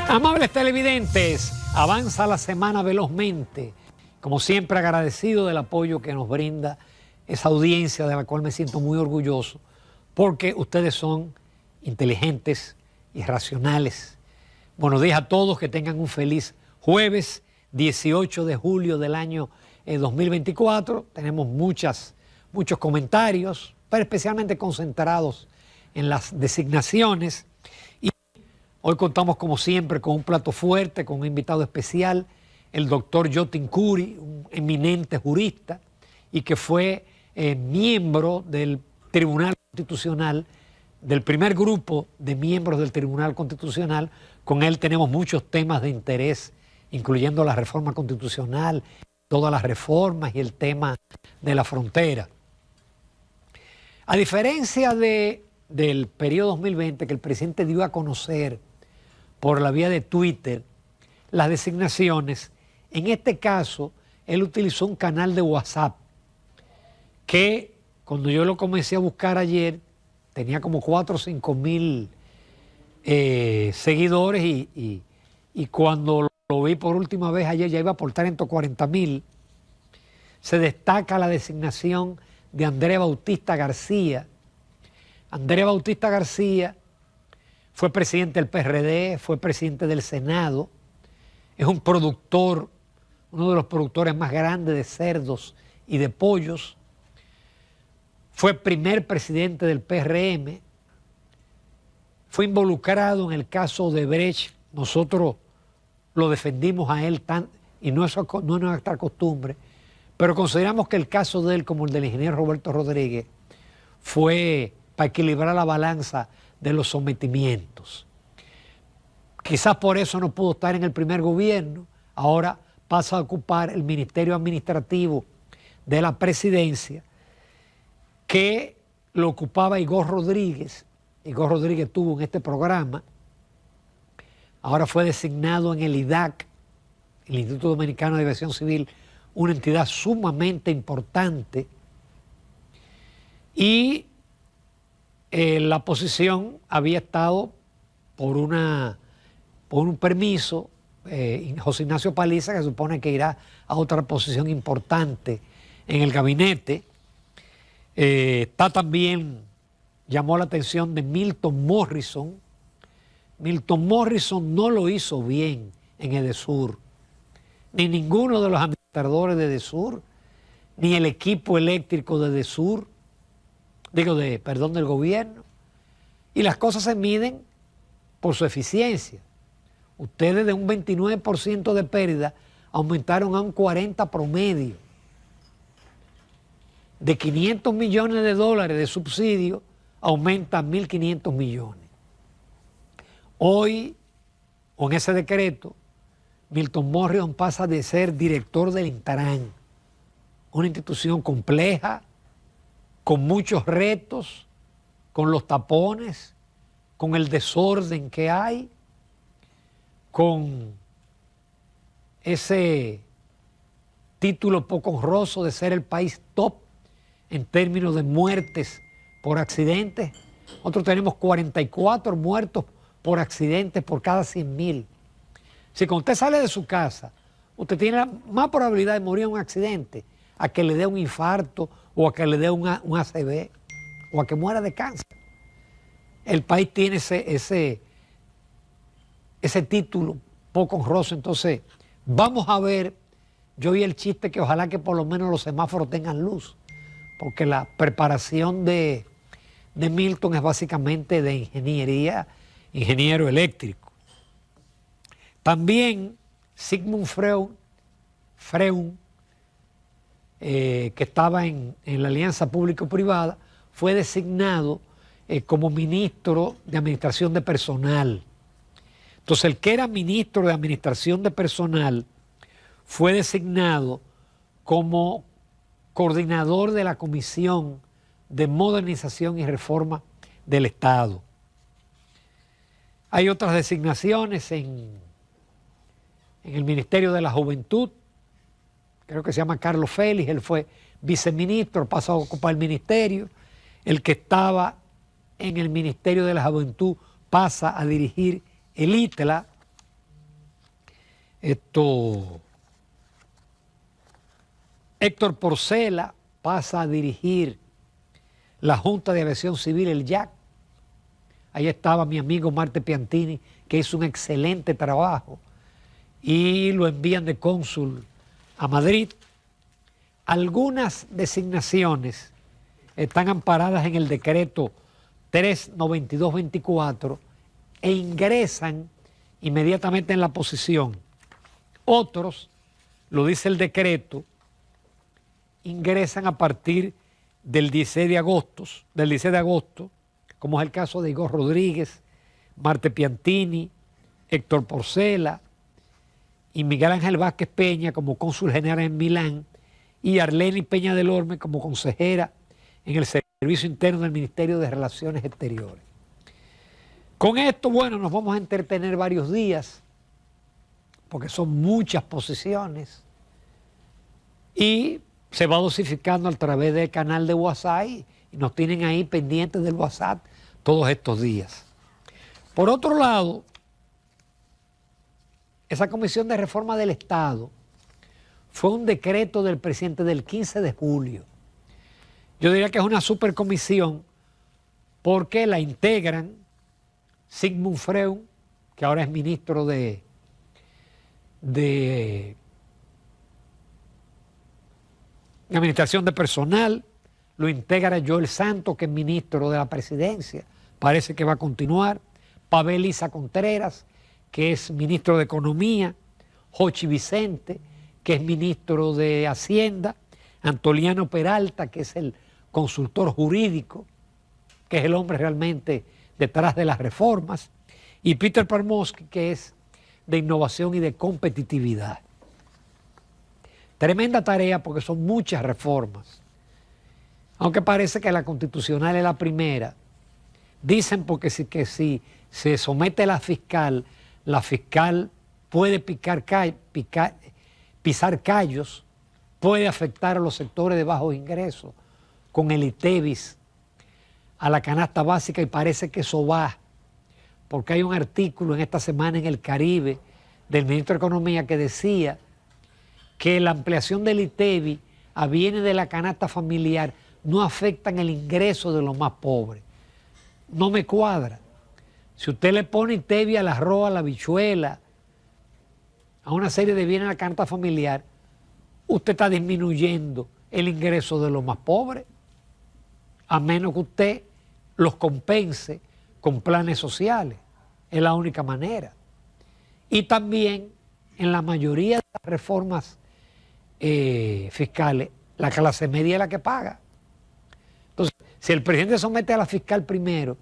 Amables televidentes, avanza la semana velozmente. Como siempre, agradecido del apoyo que nos brinda esa audiencia de la cual me siento muy orgulloso, porque ustedes son inteligentes y racionales. Buenos días a todos, que tengan un feliz jueves 18 de julio del año 2024. Tenemos muchos comentarios, pero especialmente concentrados en las designaciones. Hoy contamos, como siempre, con un plato fuerte, con un invitado especial, el doctor Yotin Curi, un eminente jurista y que fue miembro del Tribunal Constitucional, del primer grupo de miembros del Tribunal Constitucional. Con él tenemos muchos temas de interés, incluyendo la reforma constitucional, todas las reformas y el tema de la frontera. A diferencia del periodo 2020, que el presidente dio a conocer por la vía de Twitter las designaciones, en este caso él utilizó un canal de WhatsApp que cuando yo lo comencé a buscar ayer tenía como 4 o 5 mil seguidores y cuando lo vi por última vez ayer ya iba por 340.000. Se destaca la designación de Andrés Bautista García. Andrés Bautista García fue presidente del PRD, fue presidente del Senado, es un productor, uno de los productores más grandes de cerdos y de pollos, fue primer presidente del PRM, fue involucrado en el caso de Brecht. Nosotros lo defendimos a él y no es nuestra costumbre, pero consideramos que el caso de él, como el del ingeniero Roberto Rodríguez, fue para equilibrar la balanza de los sometimientos. Quizás por eso no pudo estar en el primer gobierno, ahora pasa a ocupar el Ministerio Administrativo de la Presidencia, que lo ocupaba Igor Rodríguez. Igor Rodríguez estuvo en este programa, ahora fue designado en el IDAC, el Instituto Dominicano de Aviación Civil, una entidad sumamente importante, y la posición había estado por un permiso, José Ignacio Paliza, que se supone que irá a otra posición importante en el gabinete. Está también, llamó la atención de Milton Morrison. Milton Morrison no lo hizo bien en Edesur, ni ninguno de los administradores de Edesur, ni el equipo eléctrico de Edesur, del gobierno. Y las cosas se miden por su eficiencia. Ustedes de un 29% de pérdida aumentaron a un 40% promedio. De 500 millones de dólares de subsidio aumenta a 1.500 millones. Hoy, con ese decreto, Milton Morrison pasa de ser director del Intran, una institución compleja, con muchos retos, con los tapones, con el desorden que hay, con ese título poco honroso de ser el país top en términos de muertes por accidentes. Nosotros tenemos 44 muertos por accidentes por cada 100.000. Si cuando usted sale de su casa, usted tiene más probabilidad de morir en un accidente a que le dé un infarto o a que le dé un ACV o a que muera de cáncer. El país tiene ese título poco honroso. Entonces, vamos a ver, yo vi el chiste que ojalá que por lo menos los semáforos tengan luz, porque la preparación de Milton es básicamente de ingeniero eléctrico. También Sigmund Freud, que estaba en la alianza público-privada, fue designado como ministro de Administración de Personal. Entonces, el que era ministro de Administración de Personal fue designado como coordinador de la Comisión de Modernización y Reforma del Estado. Hay otras designaciones en el Ministerio de la Juventud. Creo que se llama Carlos Félix, él fue viceministro, pasó a ocupar el ministerio. El que estaba en el Ministerio de la Juventud pasa a dirigir el ITLA. Héctor Porcela pasa a dirigir la Junta de Aviación Civil, el JAC. Ahí estaba mi amigo Marte Piantini, que hizo un excelente trabajo, y lo envían de cónsul a Madrid. Algunas designaciones están amparadas en el decreto 392-24 e ingresan inmediatamente en la posición. Otros, lo dice el decreto, ingresan a partir del 16 de agosto, como es el caso de Igor Rodríguez, Marte Piantini, Héctor Porcela y Miguel Ángel Vázquez Peña como cónsul general en Milán, y Arleni Peña del Orme como consejera en el Servicio Interno del Ministerio de Relaciones Exteriores. Con esto, bueno, nos vamos a entretener varios días, porque son muchas posiciones, y se va dosificando a través del canal de WhatsApp, y nos tienen ahí pendientes del WhatsApp todos estos días. Por otro lado, esa Comisión de Reforma del Estado fue un decreto del presidente del 15 de julio. Yo diría que es una supercomisión porque la integran Sigmund Freud, que ahora es ministro de Administración de Personal, lo integra Joel Santos, que es ministro de la Presidencia, parece que va a continuar, Pavel Isa Contreras, que es ministro de Economía, Jochi Vicente, que es ministro de Hacienda, Antoliano Peralta, que es el consultor jurídico, que es el hombre realmente detrás de las reformas, y Peter Parmosky, que es de innovación y de competitividad. Tremenda tarea porque son muchas reformas. Aunque parece que la constitucional es la primera, dicen porque si se somete la fiscal puede pisar callos, puede afectar a los sectores de bajos ingresos, con el ITEVIS, a la canasta básica, y parece que eso va, porque hay un artículo en esta semana en El Caribe del ministro de Economía que decía que la ampliación del ITEVIS a bienes de la canasta familiar no afectan el ingreso de los más pobres. No me cuadra. Si usted le pone ITEVIS al arroz, a la habichuela, a una serie de bienes de la canasta familiar, usted está disminuyendo el ingreso de los más pobres, a menos que usted los compense con planes sociales. Es la única manera. Y también en la mayoría de las reformas fiscales, la clase media es la que paga. Entonces, si el presidente somete a la fiscal primero,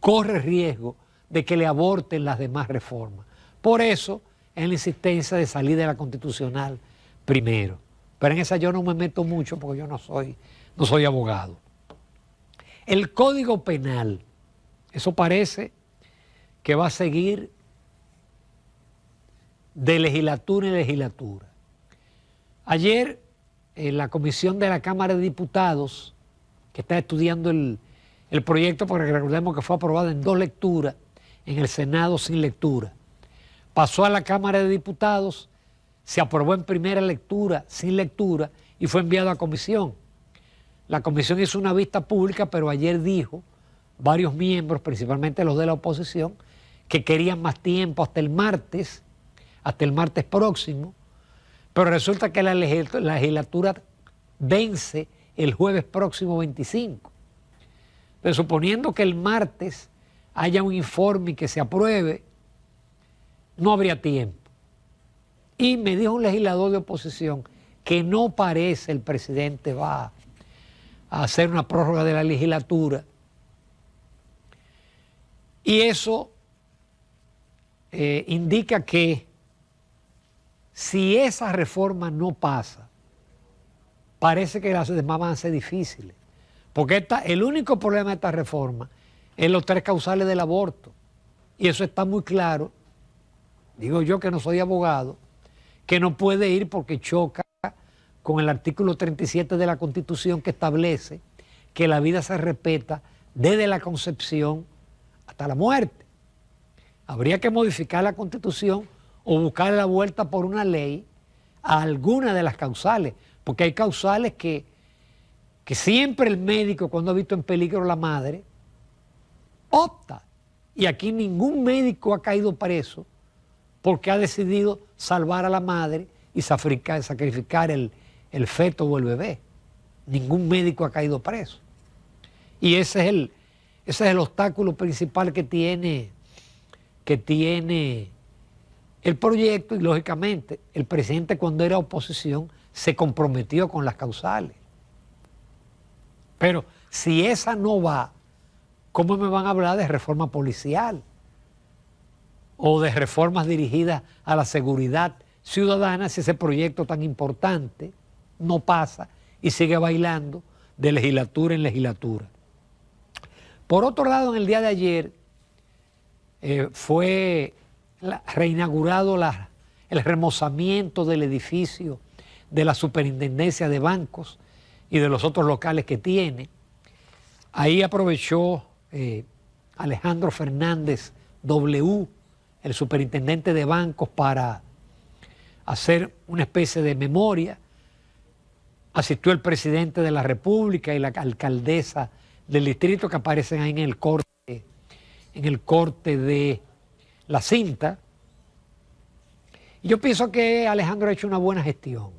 corre riesgo de que le aborten las demás reformas. Por eso es la insistencia de salir de la constitucional primero. Pero en esa yo no me meto mucho porque yo no soy abogado. El Código Penal, eso parece que va a seguir de legislatura en legislatura. Ayer, en la comisión de la Cámara de Diputados, que está estudiando el proyecto, porque recordemos que fue aprobado en 2 lecturas, en el Senado sin lectura, pasó a la Cámara de Diputados, se aprobó en primera lectura, sin lectura, y fue enviado a comisión. La comisión hizo una vista pública, pero ayer dijo varios miembros, principalmente los de la oposición, que querían más tiempo hasta el martes próximo, pero resulta que la legislatura vence el jueves próximo 25. Pero suponiendo que el martes haya un informe y que se apruebe, no habría tiempo. Y me dijo un legislador de oposición que no parece el presidente va a hacer una prórroga de la legislatura. Y eso indica que si esa reforma no pasa, parece que las demás van a ser difíciles. Porque el único problema de esta reforma es los 3 causales del aborto. Y eso está muy claro. Digo yo, que no soy abogado, que no puede ir porque choca con el artículo 37 de la Constitución, que establece que la vida se respeta desde la concepción hasta la muerte. Habría que modificar la Constitución o buscarle la vuelta por una ley a alguna de las causales, porque hay causales que siempre el médico, cuando ha visto en peligro a la madre, opta. Y aquí ningún médico ha caído preso porque ha decidido salvar a la madre y sacrificar el feto o el bebé. Ningún médico ha caído preso. Y ese es el obstáculo principal que tiene el proyecto, y lógicamente el presidente, cuando era oposición, se comprometió con las causales. Pero si esa no va, ¿cómo me van a hablar de reforma policial o de reformas dirigidas a la seguridad ciudadana si ese proyecto tan importante no pasa y sigue bailando de legislatura en legislatura? Por otro lado, en el día de ayer fue reinaugurado el remozamiento del edificio de la Superintendencia de Bancos y de los otros locales que tiene. Ahí aprovechó Alejandro Fernández W., el superintendente de bancos, para hacer una especie de memoria. Asistió el presidente de la República y la alcaldesa del distrito, que aparecen ahí en el corte de la cinta. Y yo pienso que Alejandro ha hecho una buena gestión.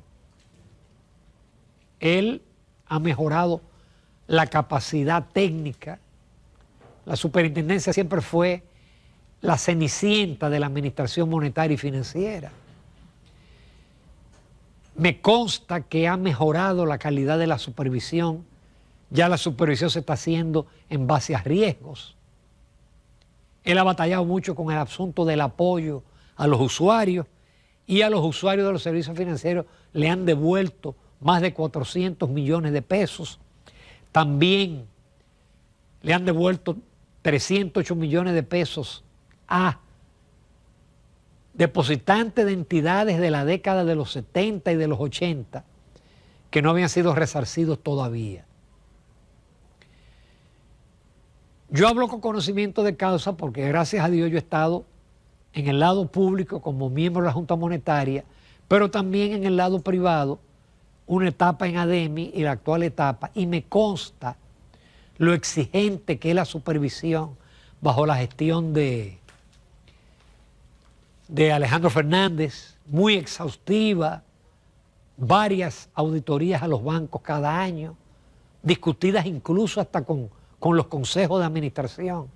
Él ha mejorado la capacidad técnica. La superintendencia siempre fue la cenicienta de la administración monetaria y financiera. Me consta que ha mejorado la calidad de la supervisión. Ya la supervisión se está haciendo en base a riesgos. Él ha batallado mucho con el asunto del apoyo a los usuarios, y a los usuarios de los servicios financieros le han devuelto más de 400 millones de pesos. También le han devuelto 308 millones de pesos a depositantes de entidades de la década de los 70 y de los 80 que no habían sido resarcidos todavía. Yo hablo con conocimiento de causa porque, gracias a Dios, yo he estado en el lado público como miembro de la Junta Monetaria, pero también en el lado privado, una etapa en ADEMI y la actual etapa, y me consta lo exigente que es la supervisión bajo la gestión de Alejandro Fernández, muy exhaustiva, varias auditorías a los bancos cada año, discutidas incluso hasta con los consejos de administración.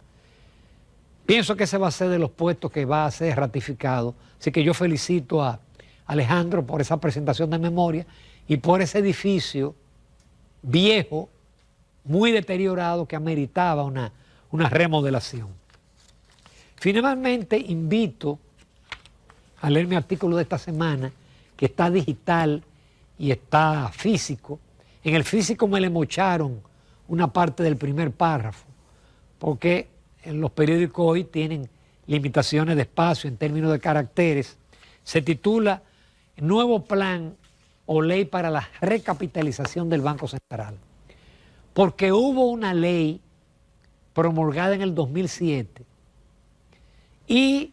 Pienso que ese va a ser de los puestos que va a ser ratificado. Así que yo felicito a Alejandro por esa presentación de memoria y por ese edificio viejo, muy deteriorado, que ameritaba una remodelación. Finalmente, invito a leer mi artículo de esta semana, que está digital y está físico. En el físico me le mocharon una parte del primer párrafo, porque en los periódicos hoy tienen limitaciones de espacio en términos de caracteres. Se titula Nuevo Plan o Ley para la Recapitalización del Banco Central. Porque hubo una ley promulgada en el 2007 y,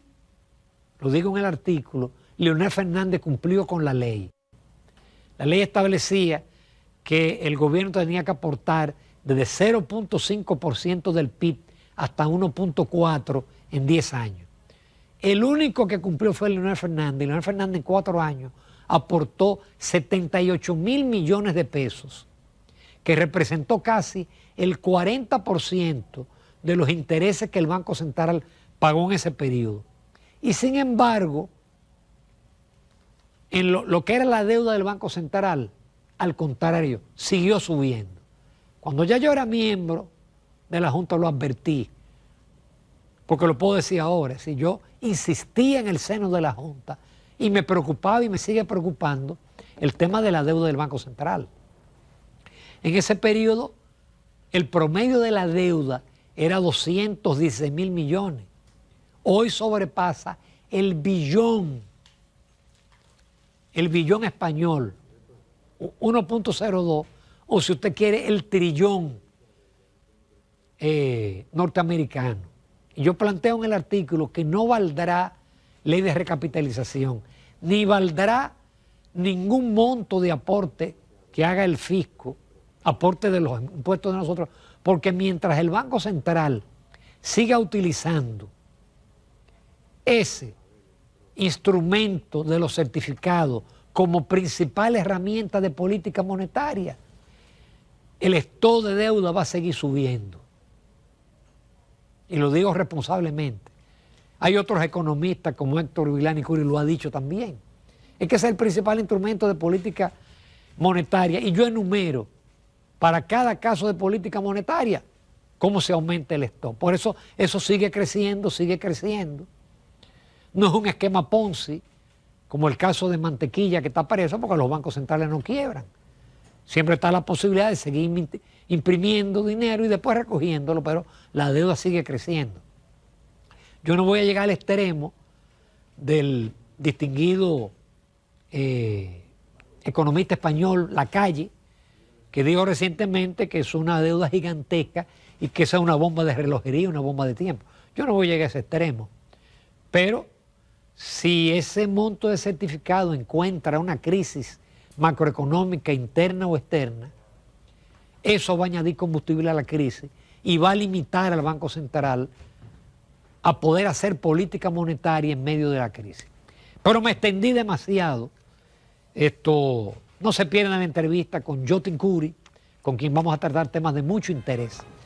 lo digo en el artículo, Leonel Fernández cumplió con la ley. La ley establecía que el gobierno tenía que aportar desde 0.5% del PIB hasta 1.4% en 10 años. El único que cumplió fue Leonel Fernández. Leonel Fernández en 4 años aportó 78.000 millones de pesos, que representó casi el 40% de los intereses que el Banco Central pagó en ese periodo. Y sin embargo, en lo que era la deuda del Banco Central, al contrario, siguió subiendo. Cuando ya yo era miembro de la Junta lo advertí, porque lo puedo decir ahora, si yo insistía en el seno de la Junta y me preocupaba y me sigue preocupando el tema de la deuda del Banco Central. En ese periodo, el promedio de la deuda era 216.000 millones. Hoy sobrepasa el billón español, 1.02, o si usted quiere, el trillón norteamericano. Y yo planteo en el artículo que no valdrá ley de recapitalización, ni valdrá ningún monto de aporte que haga el fisco, aporte de los impuestos de nosotros, porque mientras el Banco Central siga utilizando ese instrumento de los certificados como principal herramienta de política monetaria, el stock de deuda va a seguir subiendo. Y lo digo responsablemente. Hay otros economistas como Héctor Villani Curi lo ha dicho también. Es que ese es el principal instrumento de política monetaria. Y yo enumero para cada caso de política monetaria cómo se aumenta el stock. Por eso eso sigue creciendo, sigue creciendo. No es un esquema Ponzi, como el caso de Mantequilla que está preso porque los bancos centrales no quiebran. Siempre está la posibilidad de seguir imprimiendo dinero y después recogiéndolo, pero la deuda sigue creciendo. Yo no voy a llegar al extremo del distinguido economista español Lacalle, que dijo recientemente que es una deuda gigantesca y que esa es una bomba de relojería, una bomba de tiempo. Yo no voy a llegar a ese extremo, pero si ese monto de certificado encuentra una crisis macroeconómica interna o externa, eso va a añadir combustible a la crisis y va a limitar al Banco Central a poder hacer política monetaria en medio de la crisis. Pero me extendí demasiado. Esto, no se pierdan la entrevista con Jotin Curi, con quien vamos a tratar temas de mucho interés.